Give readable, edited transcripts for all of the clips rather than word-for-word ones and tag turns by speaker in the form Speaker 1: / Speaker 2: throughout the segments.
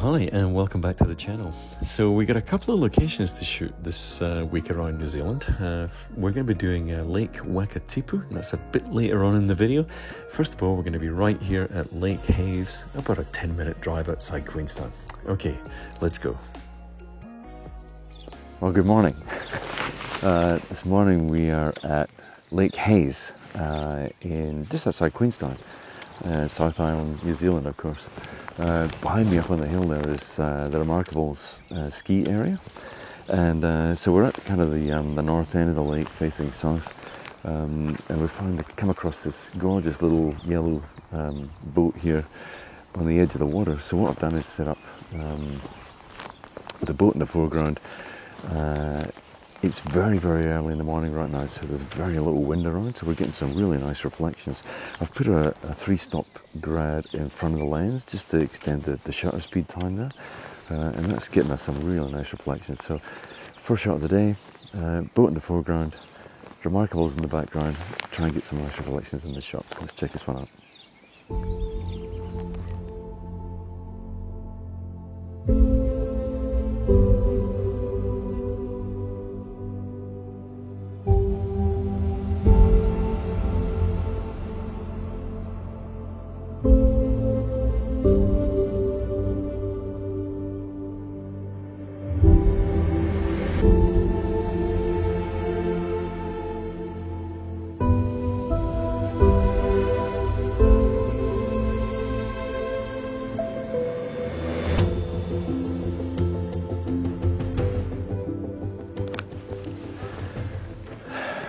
Speaker 1: hi and welcome back to the channel. So we got a couple of locations to shoot this week around New Zealand. We're going to be doing Lake Wakatipu, and that's a bit later on in the video. First of all, we're going to be right here at Lake Hayes, about a 10-minute drive outside Queenstown. Okay, let's go. Well, good morning. This morning we are at Lake Hayes in just outside Queenstown, South Island, New Zealand, of course. Behind me up on the hill there is the Remarkables ski area, and so we're at kind of the north end of the lake facing south, and we come across this gorgeous little yellow boat here on the edge of the water. So what I've done is set up with a boat in the foreground. It's very, very early in the morning right now, so there's very little wind around, so we're getting some really nice reflections. I've put a 3-stop grad in front of the lens just to extend the shutter speed time there, and that's getting us some really nice reflections. So, first shot of the day, boat in the foreground, Remarkables in the background, try and get some nice reflections in the shot. Let's check this one out.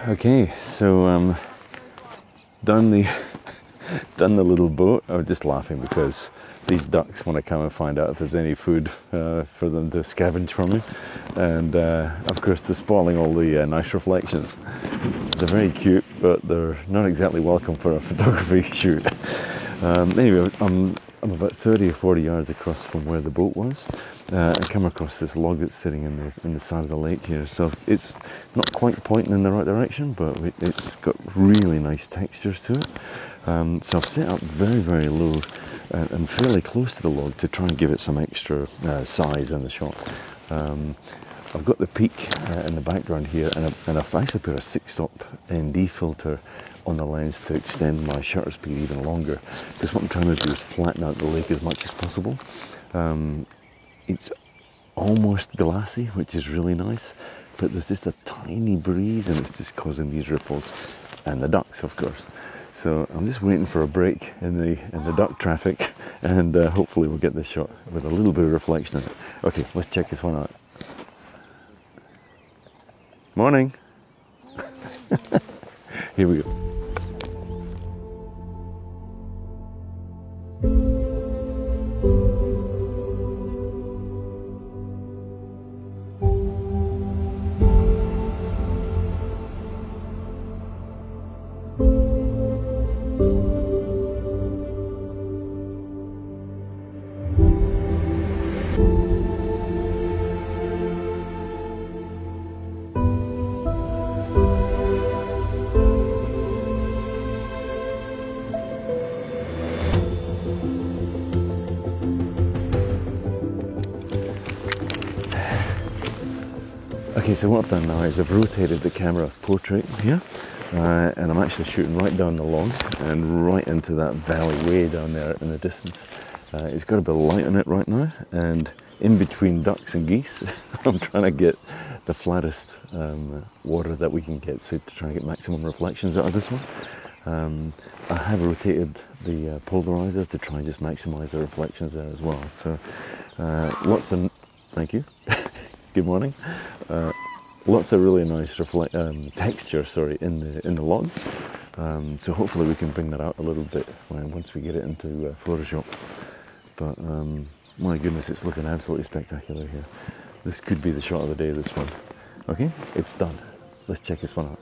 Speaker 1: Okay, so done the little boat. I was just laughing because these ducks want to come and find out if there's any food for them to scavenge from me, and of course they're spoiling all the nice reflections. They're very cute, but they're not exactly welcome for a photography shoot. Anyway, I'm about 30 or 40 yards across from where the boat was. I come across this log that's sitting in the side of the lake here. So it's not quite pointing in the right direction, but it's got really nice textures to it. So I've set up very, very low and fairly close to the log to try and give it some extra size in the shot. I've got the peak in the background here, and I've actually put a 6-stop ND filter on the lens to extend my shutter speed even longer, because what I'm trying to do is flatten out the lake as much as possible. It's almost glassy, which is really nice, but there's just a tiny breeze and it's just causing these ripples, and the ducks, of course. So I'm just waiting for a break in the duck traffic, and hopefully we'll get this shot with a little bit of reflection in it. Okay, let's check this one out. Morning. Here we go. Okay, so what I've done now is I've rotated the camera portrait here, and I'm actually shooting right down the log and right into that valley way down there in the distance. It's got a bit of light on it right now, and in between ducks and geese, I'm trying to get the flattest water that we can get, so to try and get maximum reflections out of this one. I have rotated the polarizer to try and just maximize the reflections there as well. So thank you. Good morning. Lots of really nice texture, in the log. So hopefully we can bring that out a little bit once we get it into Photoshop. But my goodness, it's looking absolutely spectacular here. This could be the shot of the day, this one. Okay, it's done. Let's check this one out.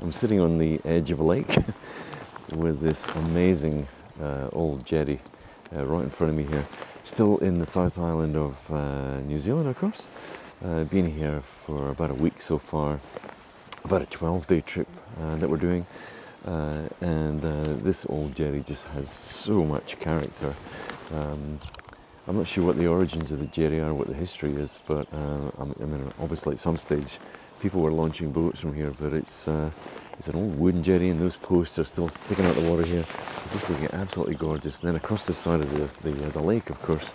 Speaker 1: I'm sitting on the edge of a lake with this amazing old jetty right in front of me here. Still in the South Island of New Zealand, of course. Been here for about a week so far, about a 12-day trip that we're doing. And this old jetty just has so much character. I'm not sure what the origins of the jetty are, what the history is, but I mean, obviously at some stage people were launching boats from here, but it's an old wooden jetty and those posts are still sticking out the water here. It's just looking absolutely gorgeous. And then across the side of the lake, of course,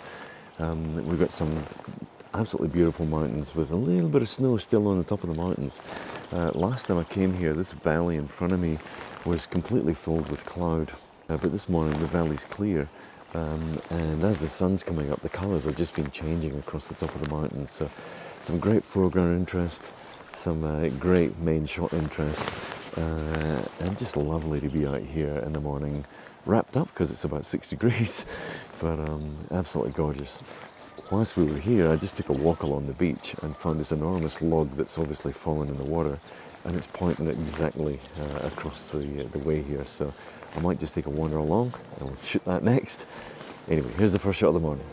Speaker 1: we've got some absolutely beautiful mountains with a little bit of snow still on the top of the mountains. Last time I came here, this valley in front of me was completely filled with cloud, but this morning the valley's clear. And as the sun's coming up, the colours have just been changing across the top of the mountains. So some great foreground interest, some great main shot interest, and just lovely to be out here in the morning, wrapped up because it's about 6 degrees, but absolutely gorgeous. Whilst we were here, I just took a walk along the beach and found this enormous log that's obviously fallen in the water, and it's pointing exactly across the way here. So I might just take a wander along and we'll shoot that next. Anyway, here's the first shot of the morning.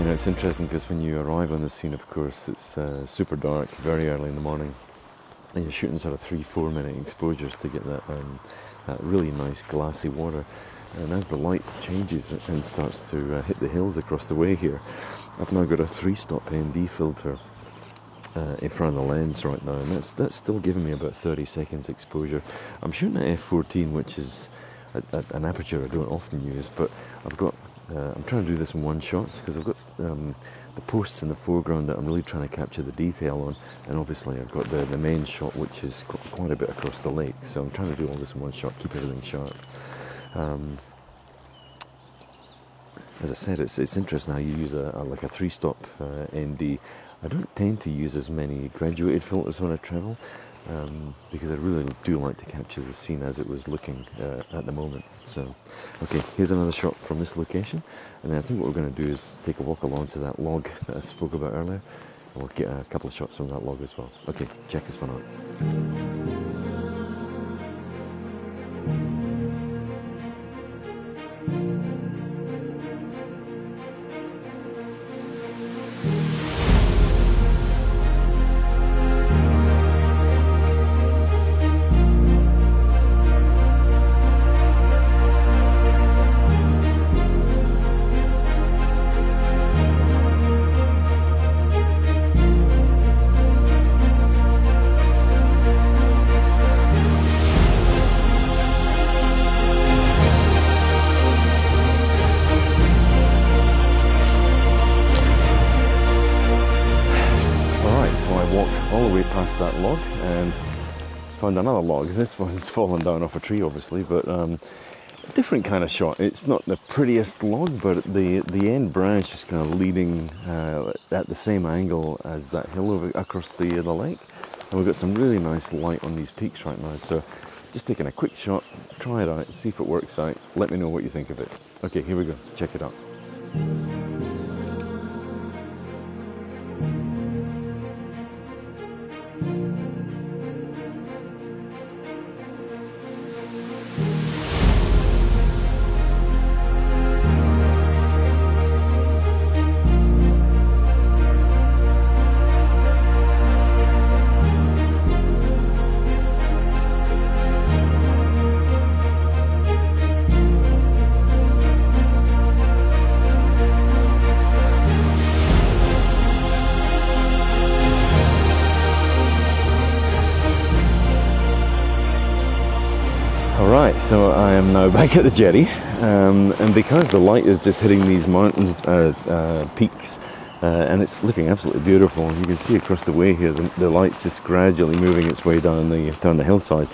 Speaker 1: It's interesting because when you arrive on the scene, of course, it's super dark, very early in the morning, and you're shooting sort of 3-4 minute exposures to get that really nice glassy water. And as the light changes and starts to hit the hills across the way here, I've now got a 3-stop ND filter in front of the lens right now, and that's still giving me about 30 seconds exposure. I'm shooting at f14, which is an aperture I don't often use, but I'm trying to do this in one shot because I've got the posts in the foreground that I'm really trying to capture the detail on, and obviously I've got the main shot, which is quite a bit across the lake, so I'm trying to do all this in one shot, keep everything sharp. As I said, it's interesting how you use like a 3-stop ND. I don't tend to use as many graduated filters when I travel, because I really do like to capture the scene as it was looking at the moment. So, okay, here's another shot from this location, and then I think what we're going to do is take a walk along to that log that I spoke about earlier, and we'll get a couple of shots from that log as well. Okay, check this one out. All the way past that log and found another log. This one's fallen down off a tree, obviously, but different kind of shot. It's not the prettiest log, but the end branch is kind of leading at the same angle as that hill over across the lake, and we've got some really nice light on these peaks right now. So just taking a quick shot, try it out, see if it works out. Let me know what you think of it. Okay, here we go. Check it out. So I am now back at the jetty, and because the light is just hitting these mountains, peaks, and it's looking absolutely beautiful. You can see across the way here, the light's just gradually moving its way down the hillside.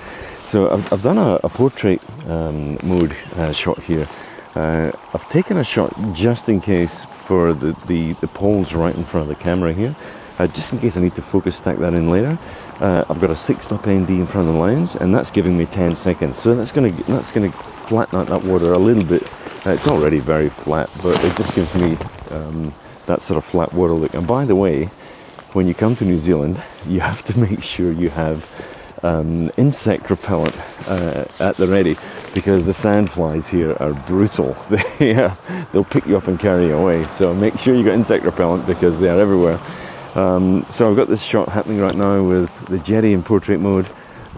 Speaker 1: So I've done a portrait mode shot here. I've taken a shot just in case for the poles right in front of the camera here, just in case I need to focus stack that in later. I've got a 6-stop ND in front of the lens, and that's giving me 10 seconds. So that's gonna flatten out that water a little bit. It's already very flat, but it just gives me that sort of flat water look. And by the way, when you come to New Zealand, you have to make sure you have insect repellent at the ready, because the sandflies here are brutal. They'll pick you up and carry you away. So make sure you got insect repellent, because they are everywhere. So I've got this shot happening right now with the jetty in portrait mode.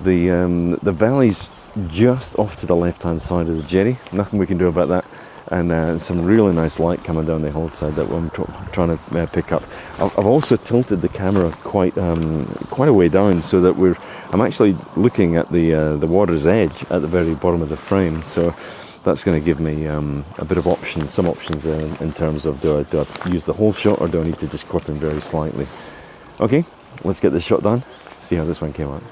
Speaker 1: The valley's just off to the left-hand side of the jetty. Nothing we can do about that. And some really nice light coming down the hillside that I'm trying to pick up. I've also tilted the camera quite a way down, so that I'm actually looking at the water's edge at the very bottom of the frame. So that's going to give me a bit of some options in terms of do I use the whole shot, or do I need to just crop in very slightly? Okay, let's get this shot done. See how this one came out.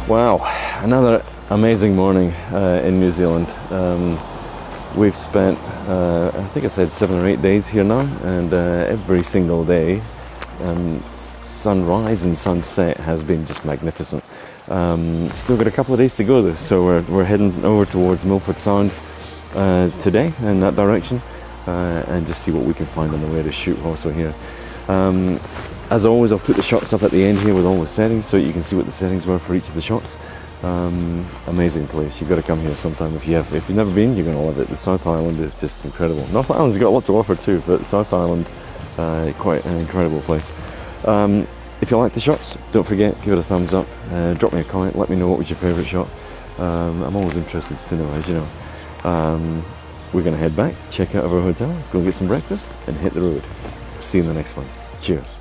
Speaker 1: Wow, another amazing morning in New Zealand. We've spent, I think I said 7 or 8 days here now, and every single day, sunrise and sunset has been just magnificent. Still got a couple of days to go though, so we're heading over towards Milford Sound today in that direction, and just see what we can find on the way to shoot also here. As always, I'll put the shots up at the end here with all the settings, so you can see what the settings were for each of the shots. Amazing place. You've got to come here sometime if you've never been. You're going to love it. The South Island is just incredible. North Island's got a lot to offer too, but South Island, quite an incredible place. If you like the shots, don't forget, give it a thumbs up. Drop me a comment. Let me know what was your favourite shot. I'm always interested to know, as you know. We're going to head back, check out our hotel, go and get some breakfast, and hit the road. See you in the next one. Cheers.